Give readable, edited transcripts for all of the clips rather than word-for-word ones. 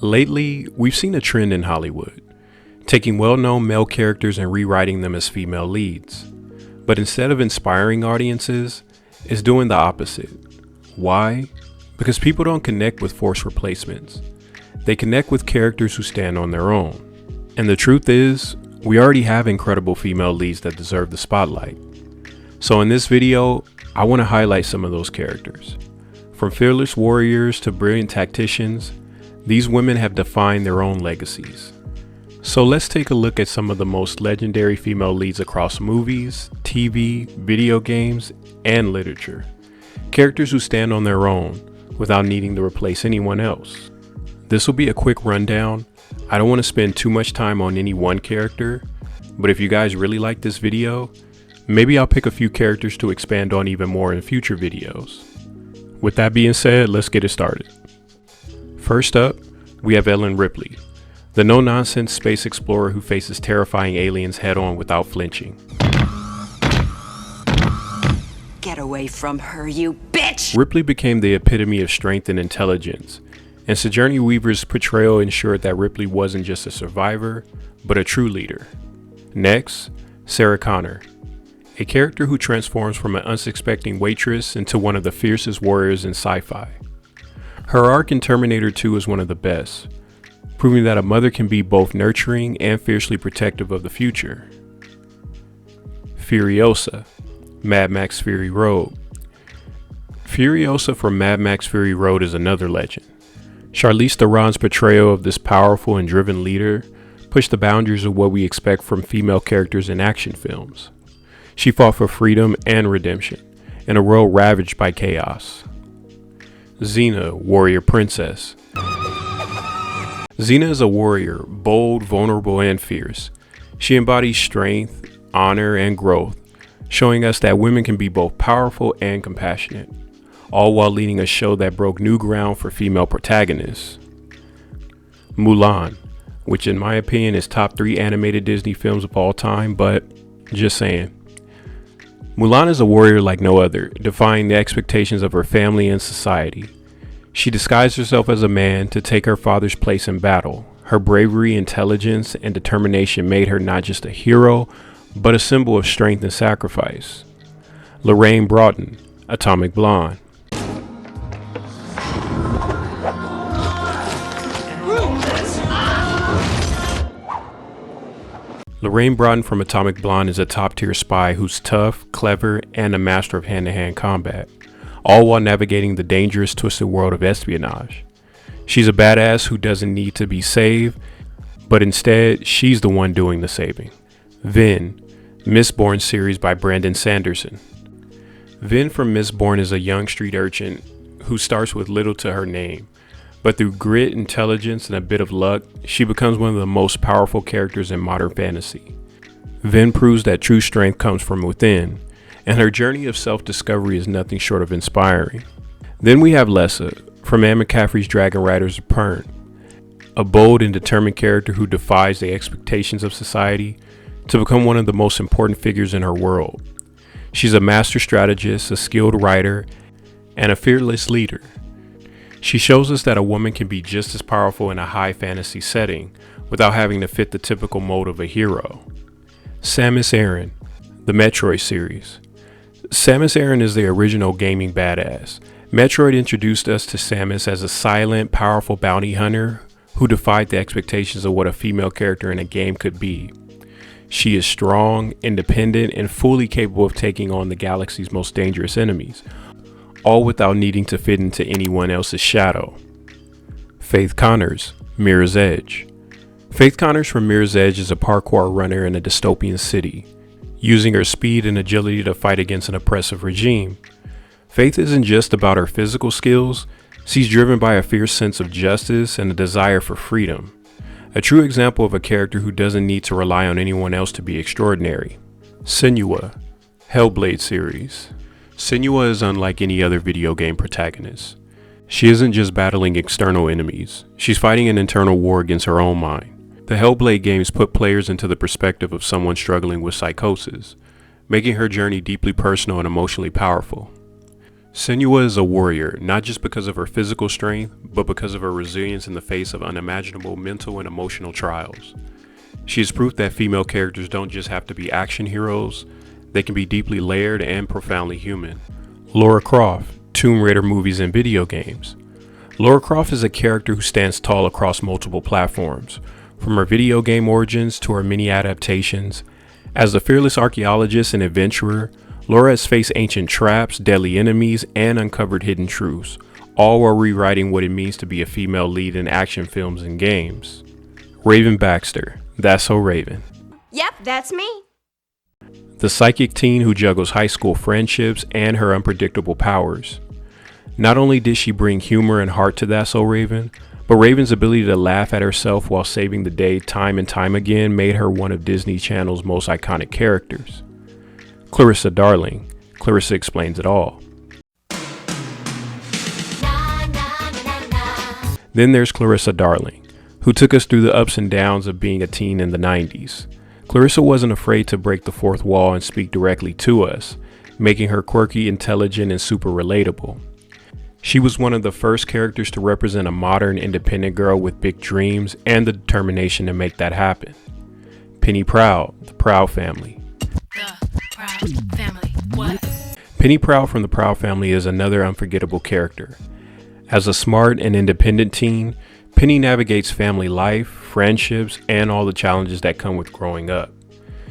Lately, we've seen a trend in Hollywood, taking well-known male characters and rewriting them as female leads. But instead of inspiring audiences, it's doing the opposite. Why? Because people don't connect with forced replacements. They connect with characters who stand on their own. And the truth is, we already have incredible female leads that deserve the spotlight. So in this video, I want to highlight some of those characters. From fearless warriors to brilliant tacticians, these women have defined their own legacies. So let's take a look at some of the most legendary female leads across movies, TV, video games, and literature. Characters who stand on their own without needing to replace anyone else. This will be a quick rundown. I don't want to spend too much time on any one character, but if you guys really like this video, maybe I'll pick a few characters to expand on even more in future videos. With that being said, let's get it started. First up, we have Ripley, the no-nonsense space explorer who faces terrifying aliens head-on without flinching. Get away from her, you bitch! Ripley became the epitome of strength and intelligence, and Sigourney Weaver's portrayal ensured that Ripley wasn't just a survivor, but a true leader. Next, Sarah Connor, a character who transforms from an unsuspecting waitress into one of the fiercest warriors in sci-fi. Her arc in Terminator 2 is one of the best, proving that a mother can be both nurturing and fiercely protective of the future. Furiosa, Mad Max Fury Road. Furiosa from Mad Max Fury Road is another legend. Charlize Theron's portrayal of this powerful and driven leader pushed the boundaries of what we expect from female characters in action films. She fought for freedom and redemption in a world ravaged by chaos. Xena, warrior princess. Xena is a warrior, bold, vulnerable, and fierce. She embodies strength, honor, and growth, showing us that women can be both powerful and compassionate, all while leading a show that broke new ground for female protagonists. Mulan, which in my opinion is top 3 animated Disney films of all time, but just saying. Mulan is a warrior like no other, defying the expectations of her family and society. She disguised herself as a man to take her father's place in battle. Her bravery, intelligence, and determination made her not just a hero, but a symbol of strength and sacrifice. Lorraine Broughton, Atomic Blonde. Lorraine Broughton from Atomic Blonde is a top-tier spy who's tough, clever, and a master of hand-to-hand combat, all while navigating the dangerous, twisted world of espionage. She's a badass who doesn't need to be saved, but instead, she's the one doing the saving. Vin, Mistborn series by Brandon Sanderson. Vin from Mistborn is a young street urchin who starts with little to her name, but through grit, intelligence, and a bit of luck, she becomes one of the most powerful characters in modern fantasy. Vin proves that true strength comes from within, and her journey of self-discovery is nothing short of inspiring. Then we have Lessa, from Anne McCaffrey's Dragon Riders of Pern, a bold and determined character who defies the expectations of society to become one of the most important figures in her world. She's a master strategist, a skilled writer, and a fearless leader. She shows us that a woman can be just as powerful in a high fantasy setting without having to fit the typical mold of a hero. Samus Aran, the Metroid series. Samus Aran is the original gaming badass. Metroid introduced us to Samus as a silent, powerful bounty hunter who defied the expectations of what a female character in a game could be. She is strong, independent, and fully capable of taking on the galaxy's most dangerous enemies, all without needing to fit into anyone else's shadow. Faith Connors, Mirror's Edge. Faith Connors from Mirror's Edge is a parkour runner in a dystopian city, using her speed and agility to fight against an oppressive regime. Faith isn't just about her physical skills, she's driven by a fierce sense of justice and a desire for freedom. A true example of a character who doesn't need to rely on anyone else to be extraordinary. Senua, Hellblade series. Senua is unlike any other video game protagonist. She isn't just battling external enemies, she's fighting an internal war against her own mind. The Hellblade games put players into the perspective of someone struggling with psychosis, making her journey deeply personal and emotionally powerful. Senua is a warrior, not just because of her physical strength, but because of her resilience in the face of unimaginable mental and emotional trials. She is proof that female characters don't just have to be action heroes, they can be deeply layered and profoundly human. Lara Croft, Tomb Raider movies and video games. Lara Croft is a character who stands tall across multiple platforms, from her video game origins to her many adaptations. As a fearless archaeologist and adventurer, Lara has faced ancient traps, deadly enemies, and uncovered hidden truths, all while rewriting what it means to be a female lead in action films and games. Raven Baxter, That's So Raven. Yep, that's me. The psychic teen who juggles high school friendships and her unpredictable powers. Not only did she bring humor and heart to That's So Raven, but Raven's ability to laugh at herself while saving the day time and time again made her one of Disney Channel's most iconic characters. Clarissa Darling, Clarissa Explains It All. Then there's Clarissa Darling, who took us through the ups and downs of being a teen in the 90s. Clarissa wasn't afraid to break the fourth wall and speak directly to us, making her quirky, intelligent, and super relatable. She was one of the first characters to represent a modern, independent girl with big dreams and the determination to make that happen. Penny Proud, The Proud Family. Family. What? Penny Proud from the Proud Family is another unforgettable character. As a smart and independent teen, Penny navigates family life, friendships, and all the challenges that come with growing up.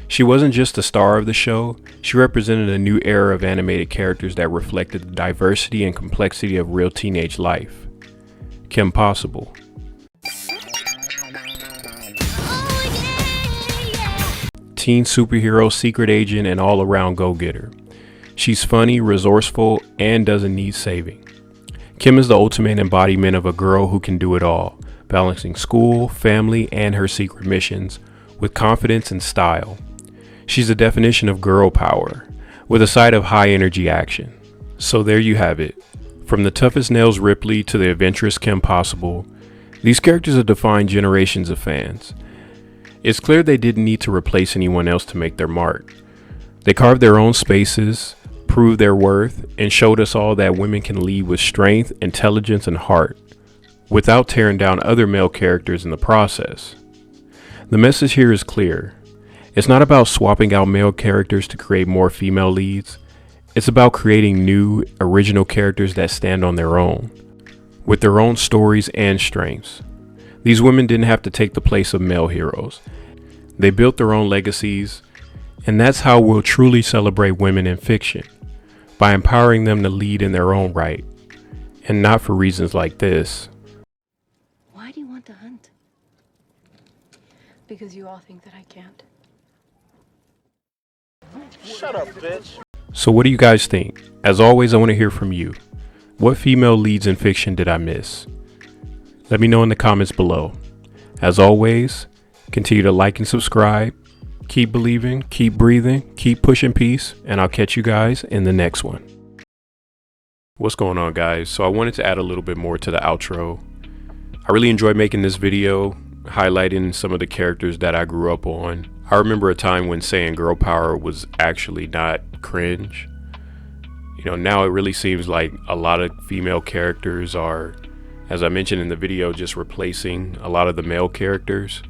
She wasn't just the star of the show, she represented a new era of animated characters that reflected the diversity and complexity of real teenage life. Kim Possible. Teen superhero, secret agent, and all-around go-getter. She's funny, resourceful, and doesn't need saving. Kim is the ultimate embodiment of a girl who can do it all, balancing school, family, and her secret missions with confidence and style. She's the definition of girl power, with a side of high-energy action. So there you have it. From the toughest nails Ripley to the adventurous Kim Possible, these characters have defined generations of fans. It's clear they didn't need to replace anyone else to make their mark. They carved their own spaces, proved their worth, and showed us all that women can lead with strength, intelligence, and heart, without tearing down other male characters in the process. The message here is clear. It's not about swapping out male characters to create more female leads. It's about creating new, original characters that stand on their own, with their own stories and strengths. These women didn't have to take the place of male heroes. They built their own legacies, and that's how we'll truly celebrate women in fiction, by empowering them to lead in their own right, and not for reasons like this. Why do you want to hunt? Because you all think that I can't. Shut up, bitch. So what do you guys think? As always, I want to hear from you. What female leads in fiction did I miss? Let me know in the comments below. As always, continue to like and subscribe. Keep believing, keep breathing, keep pushing peace, and I'll catch you guys in the next one. What's going on, guys? So I wanted to add a little bit more to the outro. I really enjoyed making this video, highlighting some of the characters that I grew up on. I remember a time when saying girl power was actually not cringe. You know, now it really seems like a lot of female characters are, as I mentioned in the video, just replacing a lot of the male characters.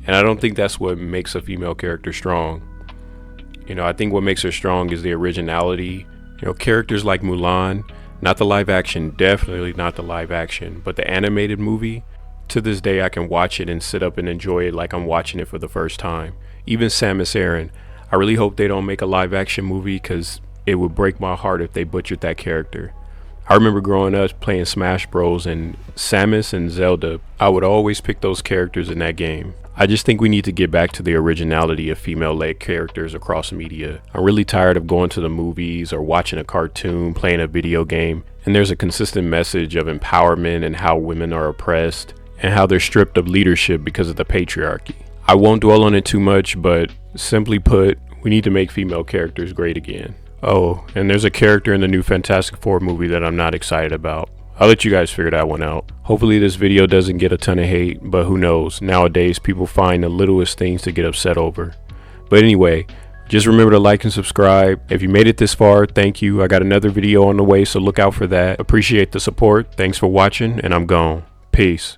And I don't think that's what makes a female character strong. You know, I think what makes her strong is the originality. You know, characters like Mulan, not the live action, definitely not the live action, but the animated movie, to this day I can watch it and sit up and enjoy it like I'm watching it for the first time. Even Samus Aran, I really hope they don't make a live action movie, because it would break my heart if they butchered that character. I remember growing up playing Smash Bros, and Samus and Zelda, I would always pick those characters in that game. I just think we need to get back to the originality of female-led characters across media. I'm really tired of going to the movies or watching a cartoon, playing a video game, and there's a consistent message of empowerment and how women are oppressed and how they're stripped of leadership because of the patriarchy. I won't dwell on it too much, but simply put, we need to make female characters great again. Oh, and there's a character in the new Fantastic Four movie that I'm not excited about. I'll let you guys figure that one out. Hopefully this video doesn't get a ton of hate, but who knows? Nowadays, people find the littlest things to get upset over. But anyway, Just remember to like and subscribe. If you made it this far, thank you. I got another video on the way, so look out for that. Appreciate the support. Thanks for watching, and I'm gone. Peace.